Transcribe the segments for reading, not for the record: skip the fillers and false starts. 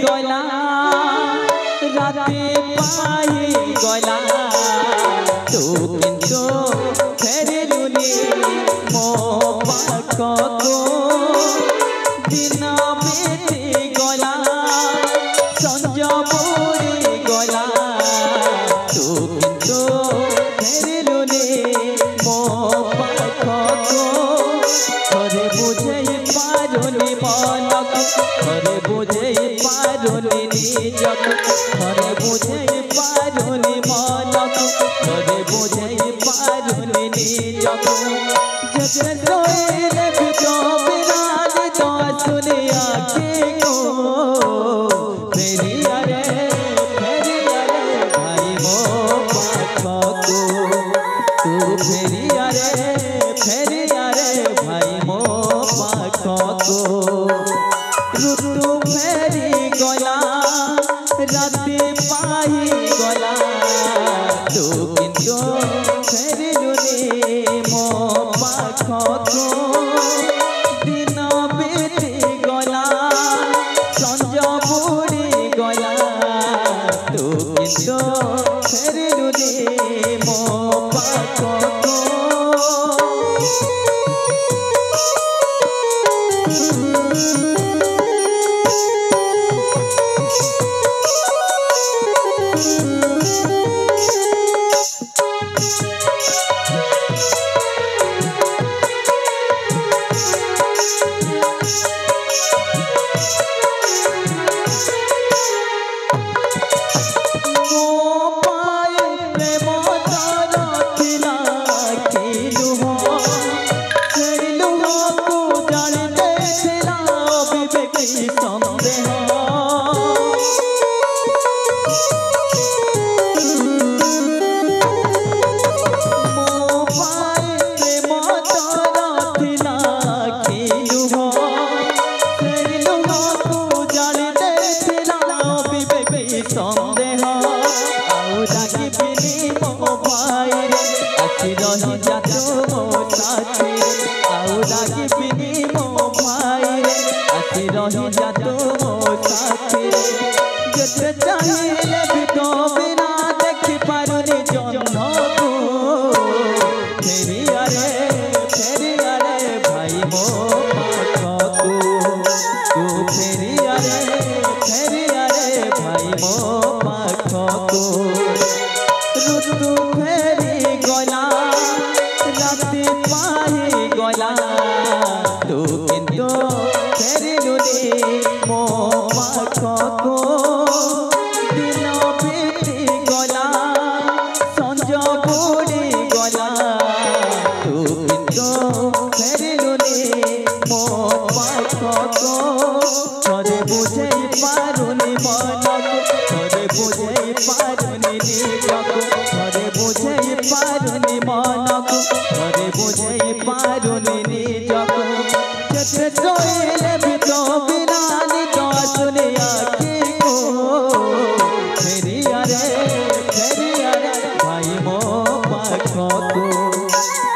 गला राते पाई गला तू किंतु फेरिलुनी मो पाखको दिन बीती गला संज बुड़ी गला तू किंतु फेरिलुनी मो पाखको थरे बुझे पारुनी मनक थरे बुझे पारुनी निजक थरे बुझे पारुनी मनक थरे बुझे पारुनी निजक जते रोइले बितो बिराज तो सुनिया के को फेरिया रे भाई मो पाखको तू फेरिया रे भाई मो पाखको ऋतु फेरी गला राते पाई गला तू किंतु फेरिलुनी मो पाखको दिन बीती गला संज बुड़ी गला तू किंतु फेरिलुनी मो पाखको रही जातो मो साथी आउ लागी बिनी मो भाई आसी रही जातो मो साथी जते चाहिले भी तो बिना देखि पारुनी जन्म को फेरिया रे भाई मो पाखको तू फेरिया रे भाई मो पाखको ऋतु फेरी गला राते पाई गला तू किंतु फेरिलुनी मो पाखको दिन बीती गला संज बुड़ी गला तू किंतु फेरिलुनी मो पाखको थरे बुझे पारुनी मनक थरे बुझे पारुनी निजक थरे बुझे पारुनी मनक थरे बुझे पारुनी निजक जते रोइले बितो बिरानी तो सुनिया के को फेरिया रे भाई मो पाखको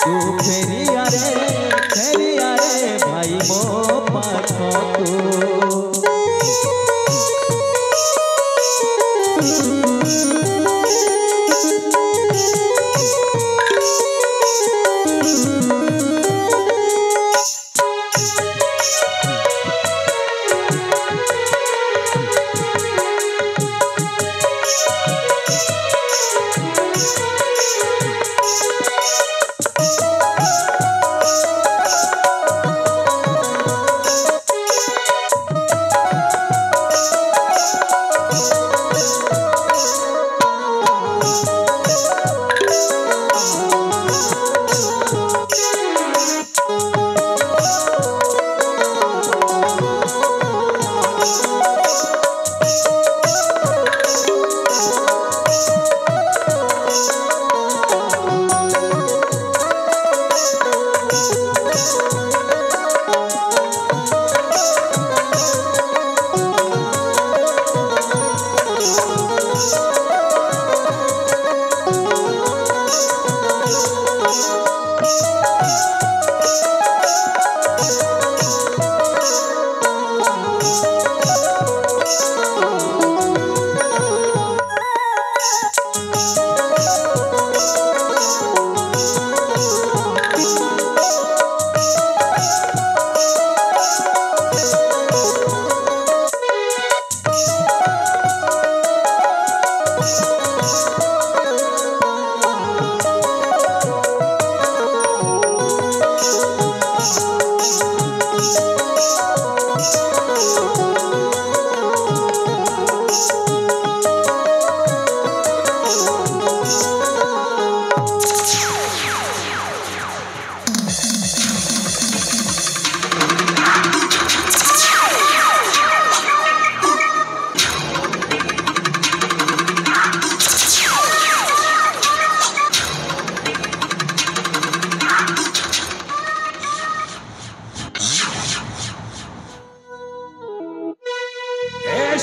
तू फेरिया रे भाई मो पाखको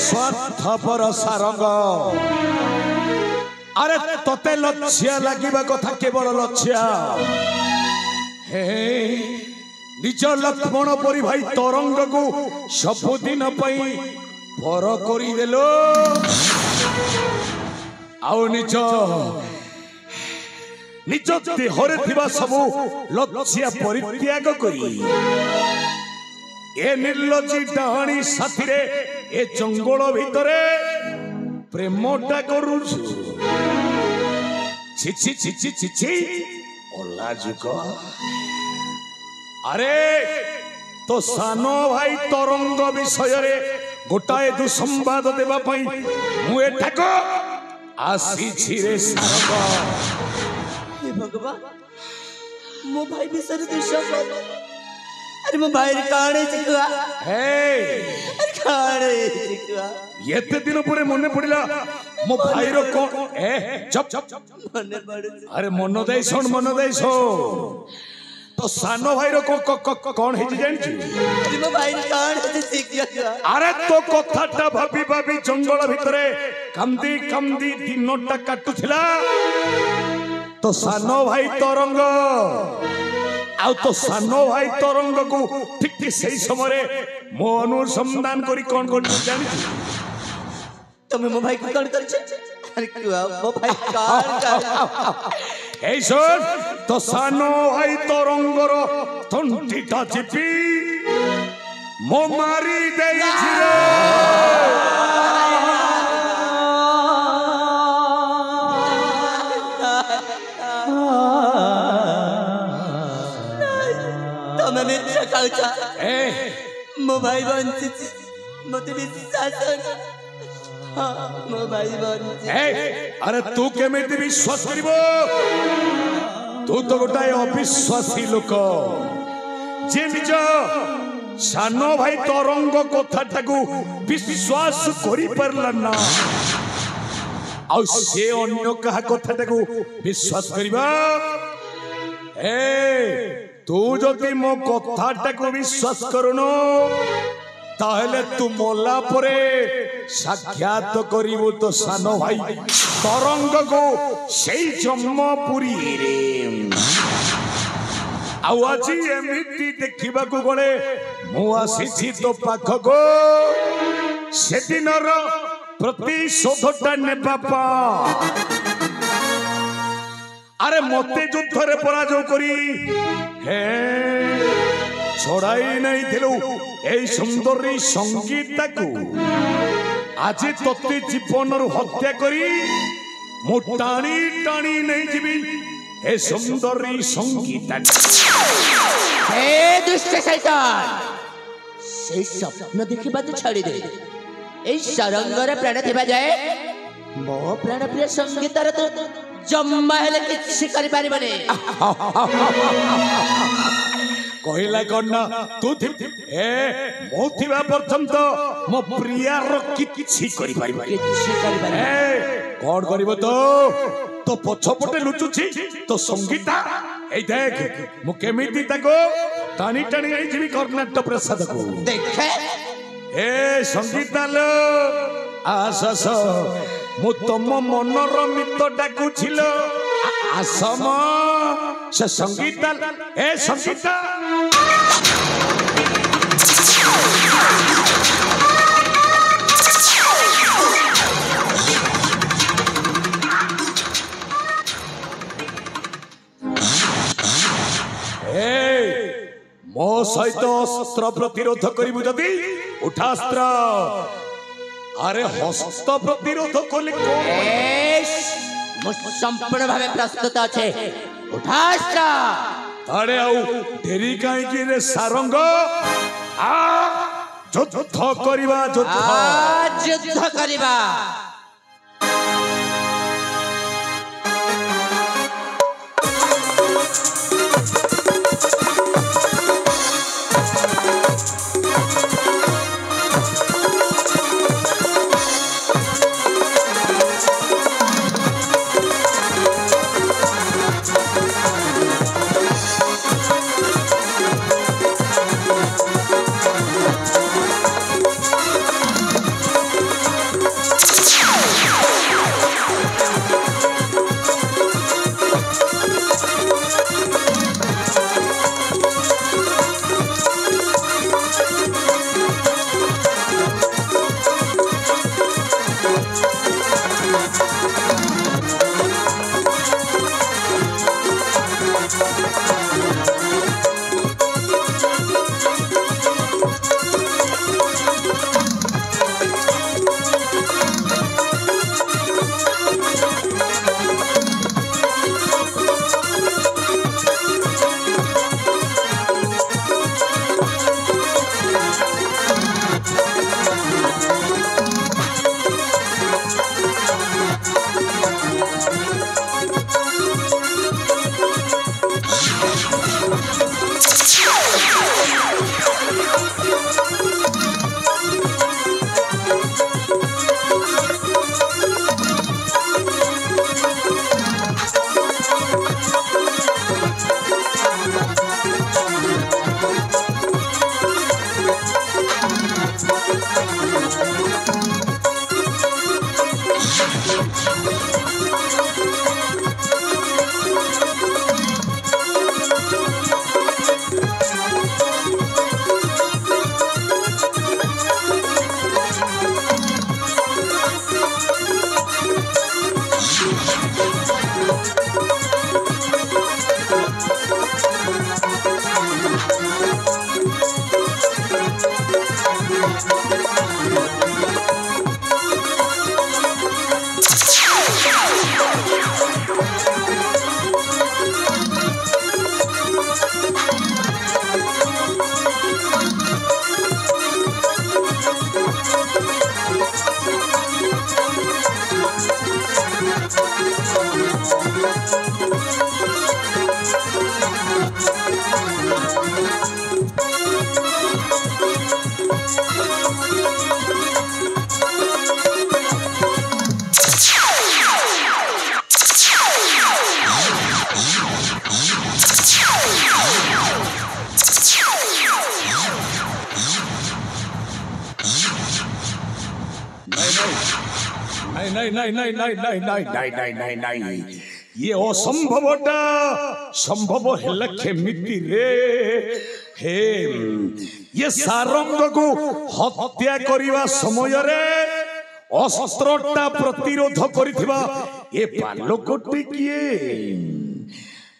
स्वार्थपर सारंग अरे तोते लक्ष्य लगिबा कथा केवल लक्ष्य हे निज लक्ष्मण परी भाई तरंग को सबुदिन पई पर करी देलो आउ निज निज देहरे थिबा सबु लक्ष्य परित्याग करी ए निर्लज्जी डाणी साथी रे ए जंगल भितरे प्रेमटा करूछु छिछि छिछि छिछि ओलाजुक अरे तो सानो भाई तरंग विषय रे गोटाए दुसंवाद देबा पई मु एठाको आसी छिरे सारंग हे भगवान मो भाई विषय दुसंवाद अरे मो भाई काणे चिकुआ हे अरे काणे चिकुआ येते दिन पुरे मने पड़िला मो भाई रो कोन ए चप चप मने पड़े अरे मन दे सो तो सानो भाई रो कोन हे जानछि अरे मो भाई काणे चिकुआ अरे तो कथाटा भाबी भाबी जंगल भितरे कांदी कांदी दिनटा काटुथिला तो सानो भाई तरंग आउ तो सानो भाई तरंग को ठीक ठीक सही समय मो अनुसंधान करी कौन कौन जानी तुम मो भाई को कौन कर अरे क्यों मो भाई कान ए सुन तो सानो भाई तरंग रो तंटीटा चिपी मो मारी देई छिरे मो भाई बंची मते विश्वास मो भाई बंची अरे तू केमिति विश्वास करिवो तू तो गोटाए अविश्वासी लोक जे निज सानो भाई तरंग कथाटाकू विश्वास करि परला ना आ से अन्य कहा कथाटाकू विश्वास करिबा तू जदि मो कथाटाकू विश्वास करुनो ताहले तू मोला परे साक्षात करिवो तो सानो भाई तरंग को सेई जम्मपुरी रे आउ आजी एमिति देखिबा को गले मु आसीछि तो पाख को से दिनर प्रतिशोधटा नेबा पा अरे मते युद्ध रे पराजय करी हे छोड़ाई नहीं थिलु ए सुंदरी संगीता को आज तते जीवन रु हत्या करी मो टाणी टाणी नहीं जीवी ए सुंदरी संगीता हे दुष्ट शैतान से स्वप्न देखिबा तो छाड़ी दे ए सरंगर प्राण थिबा जाए मो प्राण प्रिय संगीता रे तो जम्मा हेले किछि करि पारिबने कहला कन्ना तू ए मो थिबा पर्यंत मो प्रिया रो किछि करि पारिबा किछि करि पारिबने कोन करिवो तो पछपटे लुचुछि तो संगीता ए देख मु केमिति ताको टाणी टाणी आई जीवी कर्नाटक प्रसाद को देखे ए संगीता लो आसस मु तम मनर मित डाकुछिलो आसम से संगीता ए संगीता मो सहित अस्त्र प्रतिरोध करिबु जदि उठास्त्र अरे हस्त प्रतिरोध कले संपूर्ण भावे प्रस्तुत अच्छे उठास्त्र अरे आउ डेरी काई की रे सारंग आ युद्ध करिबा युद्ध करिबा नहीं ये असंभवटा संभव हेला केमिति रे हे ये सारंग को हत्या करिवा समय रे अस्त्रटा प्रतिरोध करिथिबा ए बालकोटी किए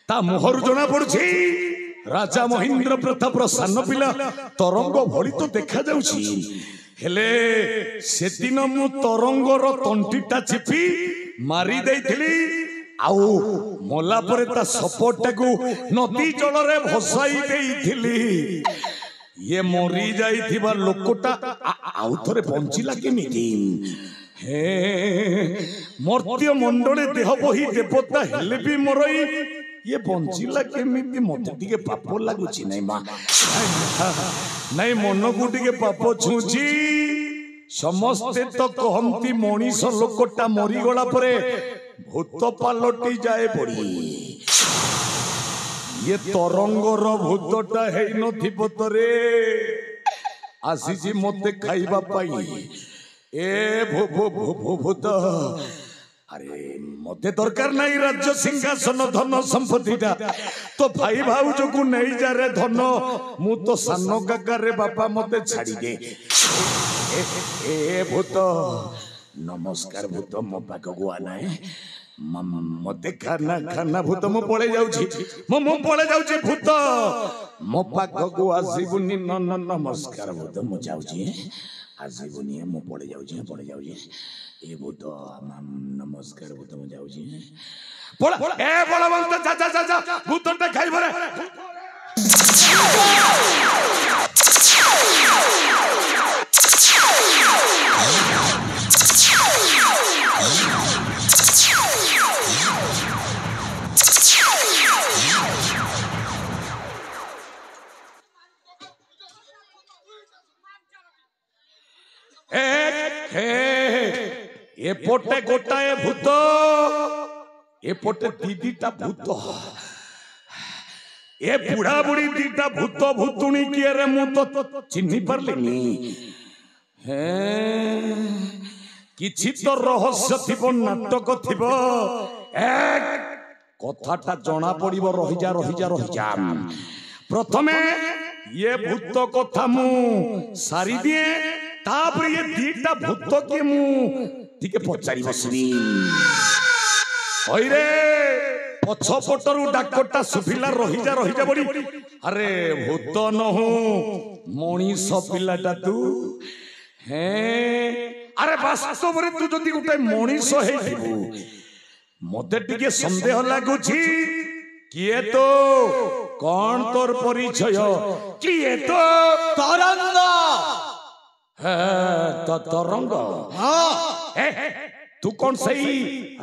ता मोहर जना पड़छि राजा महेंद्र प्रताप सान पिला तरंग भली तो देखा जाउछि हेले से दिन मु तरंगर तंटीटा चिपी मारी देइथिली आउ मोला परे ता सपोर्टा को नदी जल रे भसाई देइथिली ये मरी जाइथिबा लोकटा आउ थरे बंचिला केमिति हे मर्त्य मंडले देह बही देवता हेले भी मरई ये बंचिला केमिति मते टिके पाप लागुछि नै मा नहीं मन को टिके पाप छुची समस्ते तो कहंती मनीष लोकटा मरी गला परे भूत पालटी जाए पड़ी ये तरंगर भूतटा है नथिबो तरे आसीजी मते खाइबा पाई ए भूत अरे मते दरकार नहीं राज्य सिंहासन धन संपत्तिटा तो भाई भाउज को नहीं जा रे धन मु तो सानो काका रे बापा मते छाड़ी दे ए भूत नमस्कार भूत मो पाक को आना है मते खाना खाना भूत मु पळे जाउछि मु पळे जाउछि भूत मो पाखकु आसीबुनी नमस्कार भूत मु जाउछि आसीबुनी मु पळे जाउछि ए भूत नमस्कार भूत मु जाउछि पळा ए बलवंत जा भूतटा खाइ भरे एपोटे गोटाए भूत एपोटे दीदीटा भूत ए बुढ़ा बुढ़ी दीटा भूत भूतुणी किए रे मु तो चिन्हि परलिनी हे किछि तो रहस्य थिबो नाटक थिबो एक कथाटा जना पड़िबो रहि जा प्रथमे ये भूत कथा मु सारी दिए तापर ये दीटा भूत के मु टिके पचारि बसनी ओइरे पछपटरू डाकटा सुफिला रहि जा बड़ी अरे भूत नहु मणिष पिलाटा तू हे अरे वास्तव रे तू जदी गुटे मणिष हेइबू मते टिके संदेह लागुछि किए तो कौन तोर परिचय किए तो तरंग तो तरंग तू कौन सही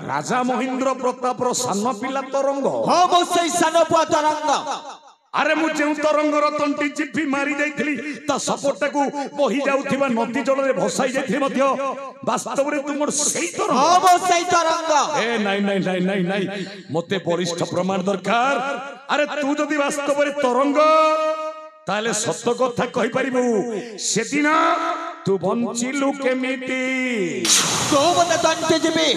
राजा महेंद्र प्रताप रो सान पिला तरंग हां बो सही सान पुआ तरंग अरे मु जेउ तरंगर तंटी चिपी मारी जाइथली ता सपोर्ट को बही जाउथिबा नदी जल रे भसाई जाइथि मध्य वास्तव रे तुमर सही तरंग हां बो सही तरंग ए नहीं मते वरिष्ठ प्रमाण दरकार अरे तू जदी वास्तव रे तरंग ताले सत्य कथा कहि परिबू सेदिन तू बंचिलु केमिति तो मते तंटे जिबी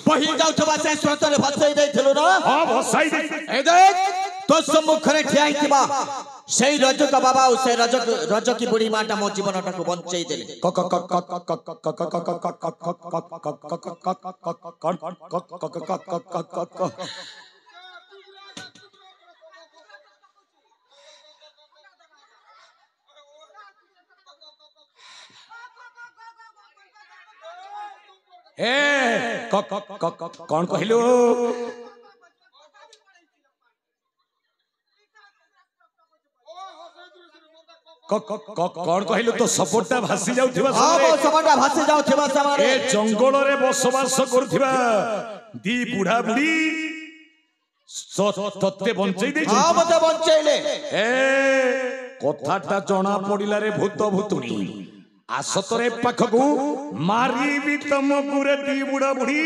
बही जाउथबा से स्वतले भसाई दैथिलु ना हां भसाई दे ए देख तो सम्मुख रे ठियाई थिबा सेई रजक बाबा ओ से रजक की बुढ़ी माटा मो जीवनटा को बंचई देले ए कौन कहलु कौन कहलु तो सपोर्टा भासी जाउथिबा सपोर्टा भासी जाउथिबा समारे ए जंगल रे बसवास करथिबा दी बुढ़ा बुढ़ी तत्ते बंचई दे हां मते बंचैले ए कथाटा जना पडिला रे भूत भूतुणी आसतरे पाखकू मारी भी तम पुरे दी बुढ़ा बुढ़ी।